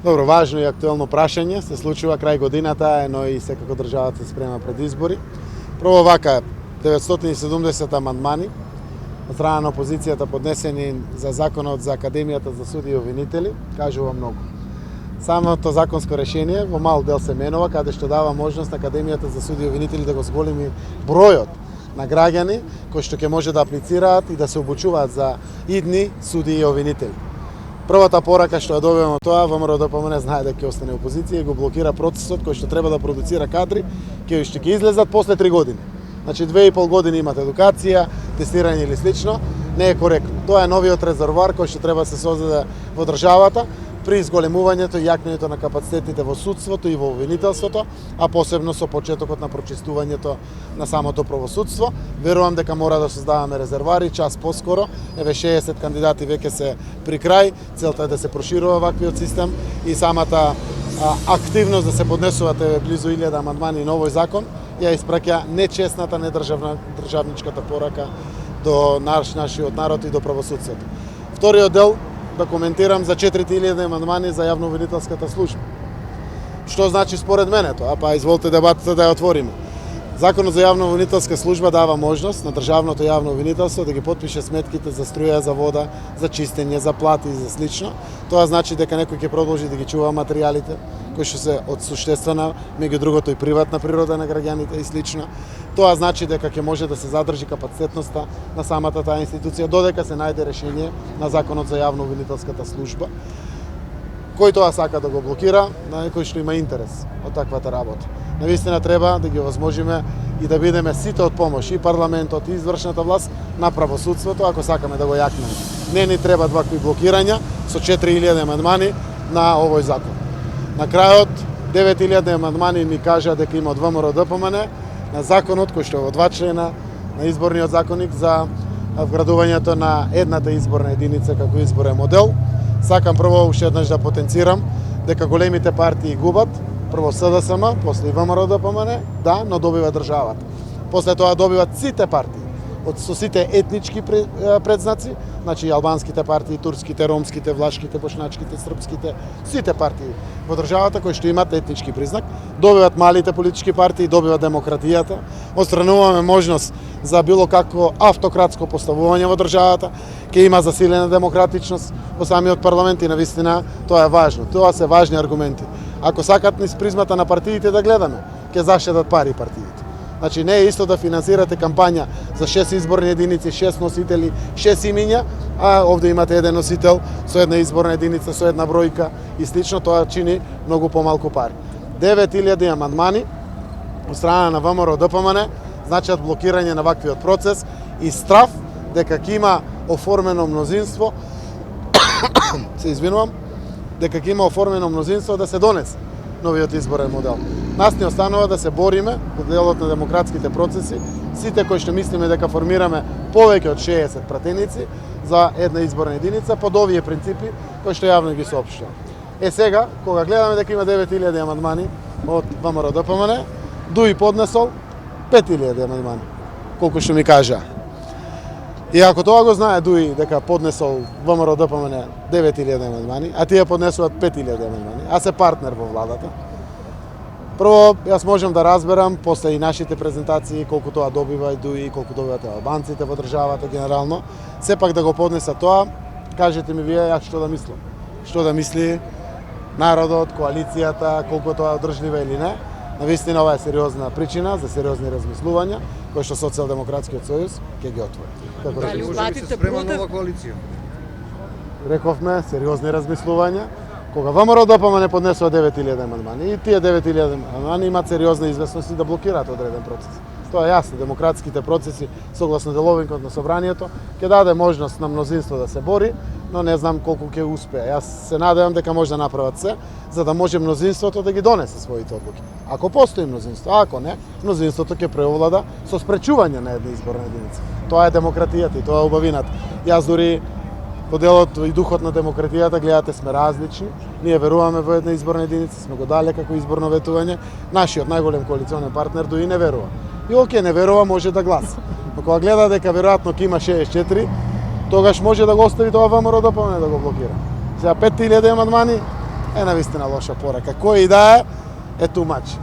Добро, важно и актуелно прашање се случува крај годината, но и секако државата се спрема пред избори. Прво вака, 970 амандмани од страна на опозицијата поднесени за законот за Академијата за суди и обвинители, кажува многу. Самото законско решение во мал дел се менува, каде што дава можност на Академијата за суди и обвинители да го зголеми бројот на граѓани кои што ќе може да аплицираат и да се обучуваат за идни суди и обвинители. Првата порака што ја добиваме тоа, ВМРО-ДПМН знае дека ќе остане опозиција и го блокира процесот кој што треба да продуцира кадри, кои што ќе излезат после 3 години. Значи 2,5 години имат едукација, тестирање или слично, не е коректно. Тоа е новиот резервоар кој што треба да се создаде во државата при изголемувањето и јакнењето на капацитетите во судството и во обвинителството, а посебно со почетокот на прочистувањето на самото правосудство. Верувам дека мора да создаваме резервари час поскоро. Еве 60 кандидати веќе се при крај. Целта е да се проширува ваквиот систем и самата активност да се поднесуваат близу 1000 амандмани на овој закон ја испраќа нечесната, недржавничката порака до нашиот народ и до правосудството. Вториот дел да коментирам за 4000 амандмани за јавно-обвинителската служба. Што значи според мене тоа? Па изволите дебатата да ја отвориме. Законот за јавно-обвинителска служба дава можност на државното јавно обвинителство да ги потпише сметките за струја, за вода, за чистење, за плати и за слично. Тоа значи дека некој ќе продолжи да ги чува материјалите кои што се од суштествена, меѓу другото и приватна природа на граѓаните и слично. Тоа значи дека ќе може да се задржи капацитетноста на самата таа институција додека се најде решение на Законот за јавно-обвинителската служба. Кој тоа сака да го блокира, на некој што има интерес од таквата работа. Навистина треба да ги овозможиме и да бидеме сите од помош, и парламентот, и извршната власт на правосудството, ако сакаме да го јакнеме. Не ни треба вакви блокирања со 4000 амандмани на овој закон. На крајот, 9000 амандмани ми кажа дека има од ВМРО-ДПМН на законот кој што е во 2 члена на изборниот законник за вградувањето на едната изборна единица како изборен модел. Сакам прво уште еднаш да потенцирам дека големите партии губат, прво СДСМ, после и ВМРО-ДПМН, да, но добива државата. После тоа добиват сите партии, со сите етнички предзнаци, значи албанските партии, турските, ромските, влашките, бошначките, српските, сите партии во државата кои што имат етнички признак, добиват малите политички партии, добиват демократијата, отстрануваме можност за било какво автократско поставување во државата, ќе има засилена демократичност во самиот парламент и навистина тоа е важно. Тоа се важни аргументи. Ако сакат низ призмата на партиите да гледаме, ќе заштедат пари партиите. Значи не е исто да финансирате кампања за 6 изборни единици, 6 носители, 6 имиња, а овде имате еден носител со една изборна единица, со една бројка и слично, тоа чини многу помалку пари. 9000 амандмани од страна на ВМРО-ДПМН значат блокирање на ваквиот процес и страв дека ќе има оформено мнозинство, се извинувам, дека ќе има оформено мнозинство да се донесе новиот изборен модел. Нас ни останува да се бориме во делот на демократските процеси, сите кои што мислиме дека формираме повеќе од 60 пратеници за една изборна единица под овие принципи кои што јавно ги соопштувам. Сега, кога гледаме дека има 9000 амандмани од ВМРО-ДПМН, Дуи поднесол 5000 амандмани, колку што ми кажа. И ако тоа го знае Дуи дека поднесол ВМРО-ДПМН 9000 амандмани, а тие поднесуваат 5000 амандмани, а се партнер во владата, прво, јас можам да разберам, после и нашите презентации, колку тоа добива и Дуи, колку добивате албанците во државата генерално, сепак да го поднесат тоа, кажете ми вие јас што да мислам. Што да мисли народот, коалицијата, колку тоа е одржливо или не. Навистина ова е сериозна причина за сериозни размислувања, кои што Социјалдемократскиот сојуз ќе ги отвори. Како да се спрема нова коалиција? Рековме, сериозни размислувања. Кога ВМРО-ДПМН поднесува 9000 амандмани и тие 9000 амандмани имаат сериозна известност да блокираат одреден процес. Тоа е јасно, демократските процеси согласно деловникот на собранието ќе даде можност на мнозинство да се бори, но не знам колку ќе успее. Јас се надевам дека може да направат се за да може мнозинството да ги донесе своите одлуки. Ако постои мнозинство, ако не, мнозинството ќе преовлада со спречување на една изборна единица. Тоа е демократијата и тоа е убавината. Јас дури по делот и духот на демократијата гледате сме различни. Ние веруваме во една изборна единица, сме го дале како изборно ветување. Нашиот најголем коалиционен партнер Дуи не верува. И оке не верува, може да гласа. Но кога гледа дека веројатно ќе има 64, тогаш може да го остави тоа ВМРО-ДПМН да го блокира. Сега 5000 амандмани е навистина лоша порака. Кој и да е too much.